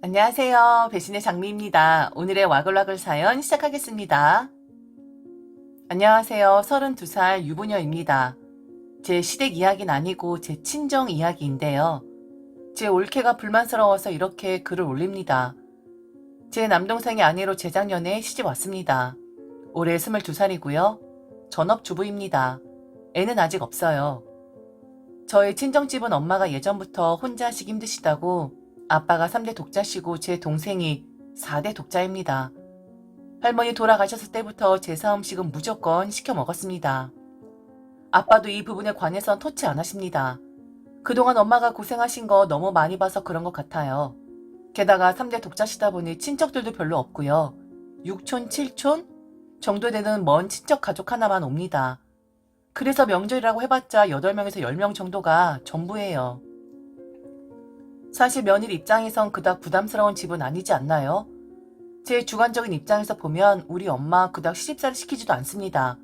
안녕하세요. 배신의 장미입니다. 오늘의 와글와글 사연 시작하겠습니다. 안녕하세요. 32살 유부녀입니다. 제 시댁 이야기는 아니고 제 친정 이야기인데요. 제 올케가 불만스러워서 이렇게 글을 올립니다. 제 남동생의 아내로 재작년에 시집 왔습니다. 올해 22살이고요. 전업주부입니다. 애는 아직 없어요. 저희 친정집은 엄마가 예전부터 혼자 하시기 힘드시다고 아빠가 3대 독자시고 제 동생이 4대 독자입니다. 할머니 돌아가셨을 때부터 제사 음식은 무조건 시켜 먹었습니다. 아빠도 이 부분에 관해선 터치 안 하십니다. 그동안 엄마가 고생하신 거 너무 많이 봐서 그런 것 같아요. 게다가 3대 독자시다 보니 친척들도 별로 없고요. 6촌, 7촌 정도 되는 먼 친척 가족 하나만 옵니다. 그래서 명절이라고 해봤자 8명에서 10명 정도가 전부예요. 사실 며느리 입장에선 그닥 부담스러운 집은 아니지 않나요? 제 주관적인 입장에서 보면 우리 엄마 그닥 시집살이 시키지도 않습니다.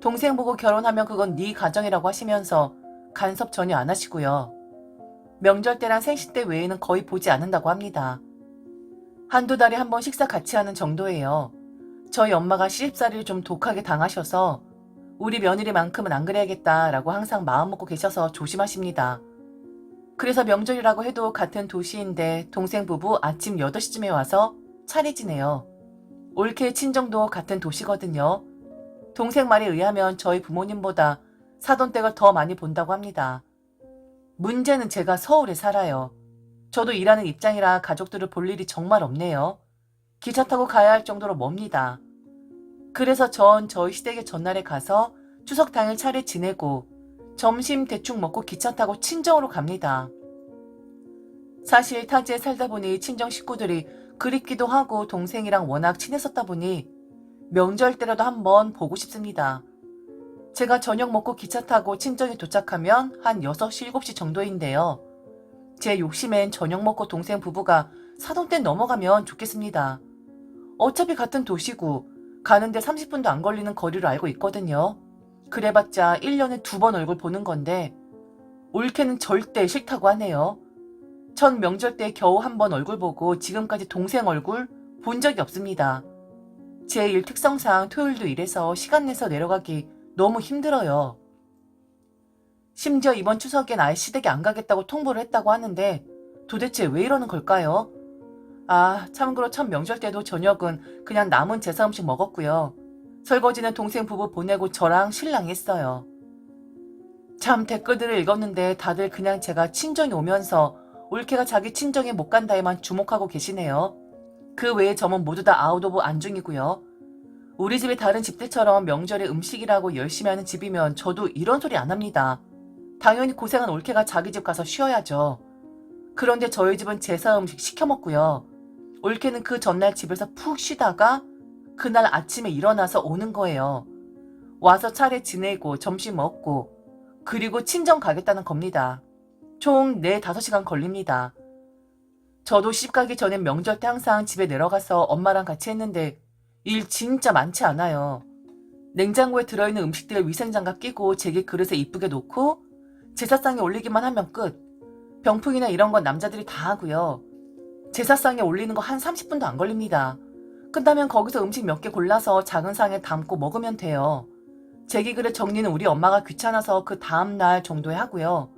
동생 보고 결혼하면 그건 네 가정이라고 하시면서 간섭 전혀 안 하시고요. 명절 때랑 생신 때 외에는 거의 보지 않는다고 합니다. 한두 달에 한 번 식사 같이 하는 정도예요. 저희 엄마가 시집살이를 좀 독하게 당하셔서 우리 며느리만큼은 안 그래야겠다라고 항상 마음먹고 계셔서 조심하십니다. 그래서 명절이라고 해도 같은 도시인데 동생 부부 아침 8시쯤에 와서 차례지내요. 올케 친정도 같은 도시거든요. 동생 말에 의하면 저희 부모님보다 사돈댁을 더 많이 본다고 합니다. 문제는 제가 서울에 살아요. 저도 일하는 입장이라 가족들을 볼 일이 정말 없네요. 기차 타고 가야 할 정도로 멉니다. 그래서 전 저희 시댁의 전날에 가서 추석 당일 차례 지내고 점심 대충 먹고 기차 타고 친정으로 갑니다. 사실 타지에 살다 보니 친정 식구들이 그립기도 하고 동생이랑 워낙 친했었다 보니 명절 때라도 한번 보고 싶습니다. 제가 저녁 먹고 기차 타고 친정에 도착하면 한 6시, 7시 정도인데요. 제 욕심엔 저녁 먹고 동생 부부가 사돈댁 넘어가면 좋겠습니다. 어차피 같은 도시고 가는데 30분도 안 걸리는 거리로 알고 있거든요. 그래봤자 1년에 2번 얼굴 보는 건데 올케는 절대 싫다고 하네요. 전 명절 때 겨우 한 번 얼굴 보고 지금까지 동생 얼굴 본 적이 없습니다. 제 일 특성상 토요일도 일해서 시간 내서 내려가기 너무 힘들어요. 심지어 이번 추석엔 아예 시댁에 안 가겠다고 통보를 했다고 하는데 도대체 왜 이러는 걸까요? 참고로 첫 명절 때도 저녁은 그냥 남은 제사 음식 먹었고요. 설거지는 동생 부부 보내고 저랑 신랑이 했어요. 참 댓글들을 읽었는데 다들 그냥 제가 친정에 오면서 올케가 자기 친정에 못 간다에만 주목하고 계시네요. 그 외에 점은 모두 다 아웃 오브 안중이고요. 우리 집의 다른 집들처럼 명절에 음식이라고 열심히 하는 집이면 저도 이런 소리 안 합니다. 당연히 고생한 올케가 자기 집 가서 쉬어야죠. 그런데 저희 집은 제사 음식 시켜 먹고요. 올케는 그 전날 집에서 푹 쉬다가 그날 아침에 일어나서 오는 거예요. 와서 차례 지내고 점심 먹고 그리고 친정 가겠다는 겁니다. 총 4, 5시간 걸립니다. 저도 시집 가기 전엔 명절 때 항상 집에 내려가서 엄마랑 같이 했는데 일 진짜 많지 않아요. 냉장고에 들어있는 음식들 위생장갑 끼고 제게 그릇에 이쁘게 놓고 제사상에 올리기만 하면 끝. 병풍이나 이런 건 남자들이 다 하고요. 제사상에 올리는 거 한 30분도 안 걸립니다. 끝나면 거기서 음식 몇 개 골라서 작은 상에 담고 먹으면 돼요. 제기 그릇 정리는 우리 엄마가 귀찮아서 그 다음날 정도에 하고요.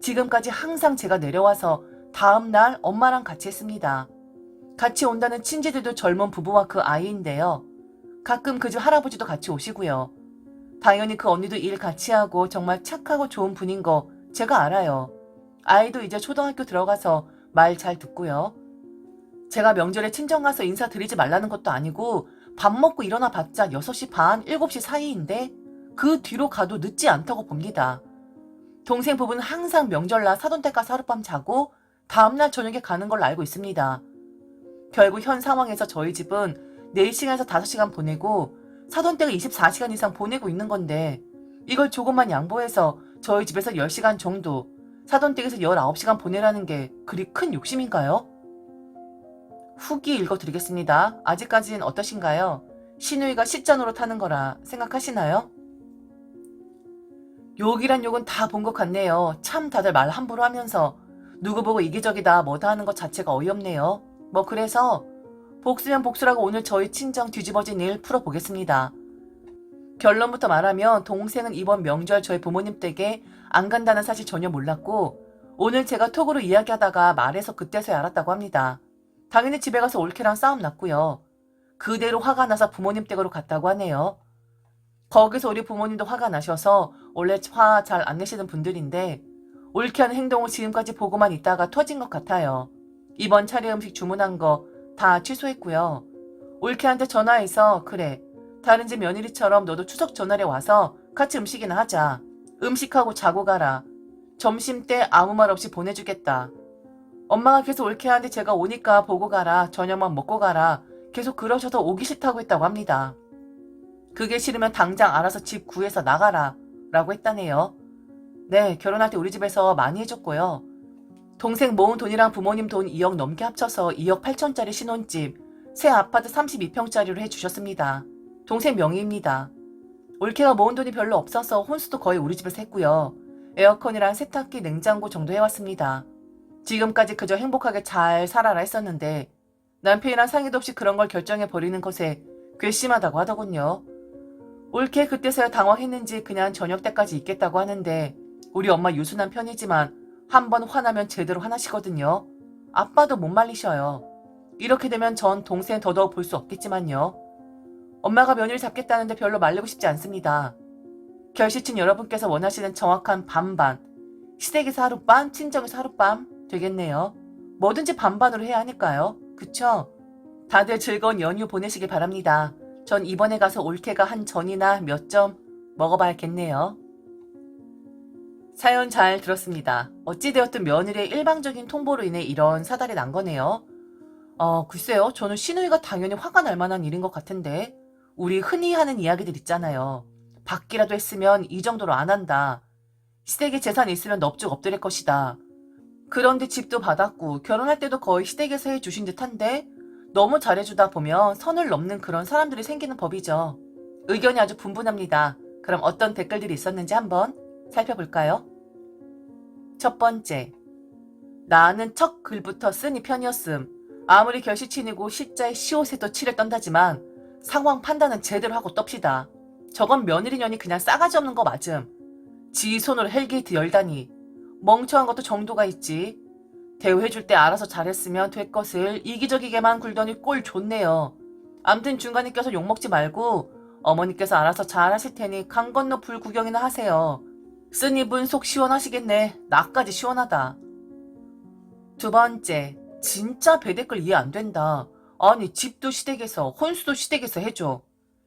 지금까지 항상 제가 내려와서 다음날 엄마랑 같이 했습니다. 같이 온다는 친지들도 젊은 부부와 그 아이인데요. 가끔 그 집 할아버지도 같이 오시고요. 당연히 그 언니도 일 같이 하고 정말 착하고 좋은 분인 거 제가 알아요. 아이도 이제 초등학교 들어가서 말 잘 듣고요. 제가 명절에 친정 가서 인사드리지 말라는 것도 아니고 밥 먹고 일어나 봤자 6시 반, 7시 사이인데 그 뒤로 가도 늦지 않다고 봅니다. 동생 부부는 항상 명절날 사돈댁 가서 하룻밤 자고 다음날 저녁에 가는 걸로 알고 있습니다. 결국 현 상황에서 저희 집은 4시간에서 5시간 보내고 사돈댁을 24시간 이상 보내고 있는 건데 이걸 조금만 양보해서 저희 집에서 10시간 정도, 사돈댁에서 19시간 보내라는 게 그리 큰 욕심인가요? 후기 읽어드리겠습니다. 아직까지는 어떠신가요? 시누이가 시짠으로 타는 거라 생각하시나요? 욕이란 욕은 다 본 것 같네요. 참 다들 말 함부로 하면서 누구 보고 이기적이다 뭐다 하는 것 자체가 어이없네요. 뭐 그래서 복수면 복수라고 오늘 저희 친정 뒤집어진 일 풀어보겠습니다. 결론부터 말하면 동생은 이번 명절 저희 부모님 댁에 안 간다는 사실 전혀 몰랐고 오늘 제가 톡으로 이야기하다가 말해서 그때서야 알았다고 합니다. 당연히 집에 가서 올케랑 싸움 났고요. 그대로 화가 나서 부모님 댁으로 갔다고 하네요. 거기서 우리 부모님도 화가 나셔서 원래 화 잘 안 내시는 분들인데 올케하는 행동을 지금까지 보고만 있다가 터진 것 같아요. 이번 차례 음식 주문한 거 다 취소했고요. 올케한테 전화해서 그래 다른 집 며느리처럼 너도 추석 전날에 와서 같이 음식이나 하자. 음식하고 자고 가라. 점심때 아무 말 없이 보내주겠다. 엄마가 계속 올케한테 제가 오니까 보고 가라. 저녁만 먹고 가라. 계속 그러셔서 오기 싫다고 했다고 합니다. 그게 싫으면 당장 알아서 집 구해서 나가라 라고 했다네요. 네, 결혼할 때 우리 집에서 많이 해줬고요. 동생 모은 돈이랑 부모님 돈 2억 넘게 합쳐서 2억 8천짜리 신혼집, 새 아파트 32평짜리로 해주셨습니다. 동생 명의입니다. 올케가 모은 돈이 별로 없어서 혼수도 거의 우리 집에서 했고요. 에어컨이랑 세탁기, 냉장고 정도 해왔습니다. 지금까지 그저 행복하게 잘 살아라 했었는데 남편이랑 상의도 없이 그런 걸 결정해버리는 것에 괘씸하다고 하더군요. 올케 그때서야 당황했는지 그냥 저녁 때까지 있겠다고 하는데 우리 엄마 유순한 편이지만 한번 화나면 제대로 화나시거든요. 아빠도 못 말리셔요. 이렇게 되면 전 동생 더더욱 볼 수 없겠지만요. 엄마가 며느리 잡겠다는데 별로 말리고 싶지 않습니다. 결시친 여러분께서 원하시는 정확한 반반, 시댁에서 하룻밤, 친정에서 하룻밤 되겠네요. 뭐든지 반반으로 해야 하니까요. 그쵸? 다들 즐거운 연휴 보내시길 바랍니다. 전 이번에 가서 올케가 한 전이나 몇 점 먹어봐야겠네요. 사연 잘 들었습니다. 어찌되었든 며느리의 일방적인 통보로 인해 이런 사달이 난 거네요. 글쎄요. 저는 시누이가 당연히 화가 날 만한 일인 것 같은데 우리 흔히 하는 이야기들 있잖아요. 받기라도 했으면 이 정도로 안 한다. 시댁에 재산이 있으면 넙죽 엎드릴 것이다. 그런데 집도 받았고 결혼할 때도 거의 시댁에서 해주신 듯한데 너무 잘해주다 보면 선을 넘는 그런 사람들이 생기는 법이죠. 의견이 아주 분분합니다. 그럼 어떤 댓글들이 있었는지 한번 살펴볼까요? 첫 번째, 나는 첫 글부터 쓰니 편이었음. 아무리 결시친이고 시자에 시옷에도 치를 떤다지만 상황 판단은 제대로 하고 떱시다. 저건 며느리년이 그냥 싸가지 없는 거 맞음. 지 손으로 헬게이트 열다니. 멍청한 것도 정도가 있지. 대우해줄 때 알아서 잘했으면 될 것을 이기적이게만 굴더니 꼴 좋네요. 암튼 중간에 껴서 욕먹지 말고 어머니께서 알아서 잘하실 테니 강 건너 불 구경이나 하세요. 쓴 입은 속 시원하시겠네. 나까지 시원하다. 두 번째, 진짜 배댓글 이해 안 된다. 아니 집도 시댁에서 혼수도 시댁에서 해줘.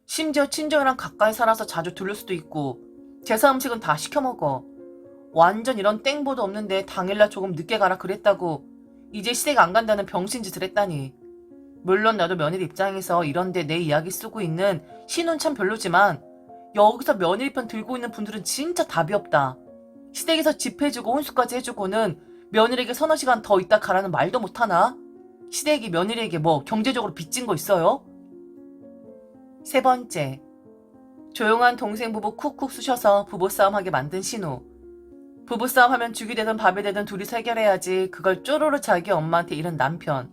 심지어 친정이랑 가까이 살아서 자주 들를 수도 있고 제사 음식은 다 시켜 먹어. 완전 이런 땡보도 없는데 당일날 조금 늦게 가라 그랬다고 이제 시댁 안 간다는 병신짓을 했다니. 물론 나도 며느리 입장에서 이런데 내 이야기 쓰고 있는 신혼 참 별로지만 여기서 며느리 편 들고 있는 분들은 진짜 답이 없다. 시댁에서 집 해주고 혼수까지 해주고는 며느리에게 서너 시간 더 있다 가라는 말도 못하나? 시댁이 며느리에게 뭐 경제적으로 빚진 거 있어요? 세 번째, 조용한 동생 부부 쿡쿡 쑤셔서 부부싸움하게 만든 신우. 부부싸움 하면 죽이 되든 밥이 되든 둘이서 해결해야지 그걸 쪼로로 자기 엄마한테 이른 남편.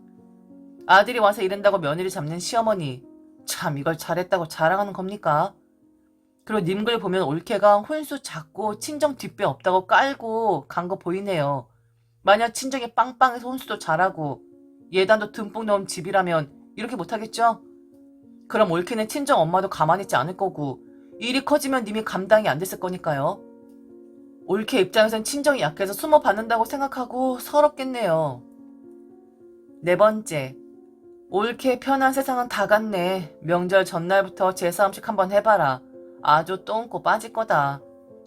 아들이 와서 이른다고 며느리 잡는 시어머니. 참 이걸 잘했다고 자랑하는 겁니까? 그리고 님글 보면 올케가 혼수 작고 친정 뒷배 없다고 깔고 간 거 보이네요. 만약 친정이 빵빵해서 혼수도 잘하고 예단도 듬뿍 넣은 집이라면 이렇게 못하겠죠? 그럼 올케는 친정 엄마도 가만히 있지 않을 거고 일이 커지면 님이 감당이 안 됐을 거니까요. 올케 입장에선 친정이 약해서 숨어 받는다고 생각하고 서럽겠네요. 네 번째, 올케 편한 세상은 다 갔네. 명절 전날부터 제사 음식 한번 해봐라. 아주 똥꼬 빠질 거다.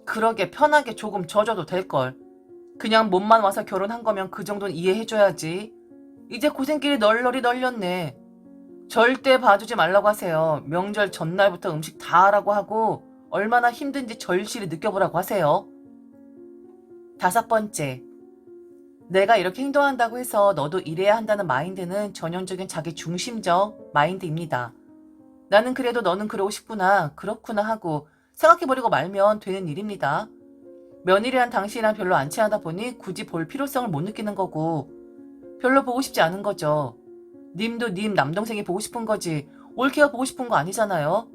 그러게 편하게 조금 져줘도 될걸. 그냥 몸만 와서 결혼한 거면 그 정도는 이해해줘야지. 이제 고생길이 널널이 널렸네. 절대 봐주지 말라고 하세요. 명절 전날부터 음식 다 하라고 하고 얼마나 힘든지 절실히 느껴보라고 하세요. 다섯 번째, 내가 이렇게 행동한다고 해서 너도 이래야 한다는 마인드는 전형적인 자기 중심적 마인드입니다. 나는 그래도 너는 그러고 싶구나, 그렇구나 하고 생각해버리고 말면 되는 일입니다. 며느리란 당신이랑 별로 안 친하다 보니 굳이 볼 필요성을 못 느끼는 거고 별로 보고 싶지 않은 거죠. 님도 님 남동생이 보고 싶은 거지 올케가 보고 싶은 거 아니잖아요.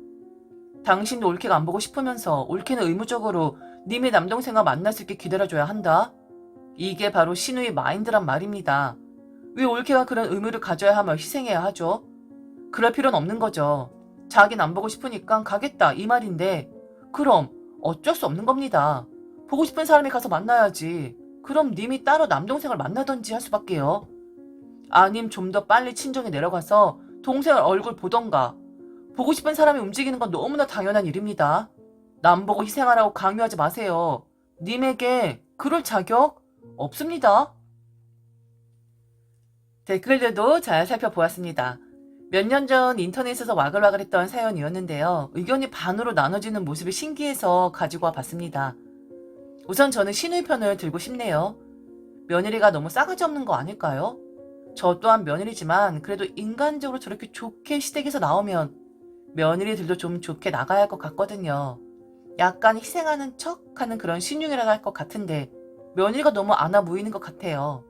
당신도 올케가 안 보고 싶으면서 올케는 의무적으로 님의 남동생과 만날 수 있게 기다려줘야 한다. 이게 바로 신우의 마인드란 말입니다. 왜 올케가 그런 의무를 가져야 하며 희생해야 하죠? 그럴 필요는 없는 거죠. 자긴 안 보고 싶으니까 가겠다 이 말인데 그럼 어쩔 수 없는 겁니다. 보고 싶은 사람이 가서 만나야지. 그럼 님이 따로 남동생을 만나던지 할 수밖에요. 아님 좀 더 빨리 친정에 내려가서 동생을 얼굴 보던가. 보고 싶은 사람이 움직이는 건 너무나 당연한 일입니다. 남 보고 희생하라고 강요하지 마세요. 님에게 그럴 자격 없습니다. 댓글들도 잘 살펴보았습니다. 몇 년 전 인터넷에서 와글와글했던 사연이었는데요. 의견이 반으로 나눠지는 모습이 신기해서 가지고 와봤습니다. 우선 저는 신우의 편을 들고 싶네요. 며느리가 너무 싸가지 없는 거 아닐까요? 저 또한 며느리지만 그래도 인간적으로 저렇게 좋게 시댁에서 나오면 며느리들도 좀 좋게 나가야 할 것 같거든요. 약간 희생하는 척하는 그런 신용이라고 할 것 같은데 며느리가 너무 안아 무이는 것 같아요.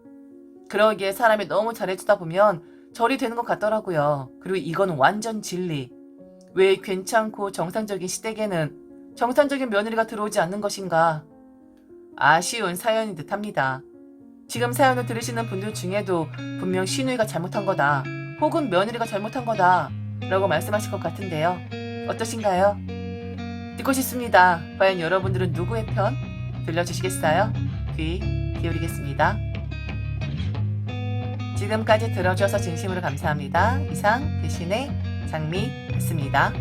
그러기에 사람이 너무 잘해주다 보면 절이 되는 것 같더라고요. 그리고 이건 완전 진리. 왜 괜찮고 정상적인 시댁에는 정상적인 며느리가 들어오지 않는 것인가? 아쉬운 사연인 듯합니다. 지금 사연을 들으시는 분들 중에도 분명 신우이가 잘못한 거다 혹은 며느리가 잘못한 거다 라고 말씀하실 것 같은데요. 어떠신가요? 듣고 싶습니다. 과연 여러분들은 누구의 편? 들려주시겠어요? 귀 기울이겠습니다. 지금까지 들어주셔서 진심으로 감사합니다. 이상 대신의 장미였습니다.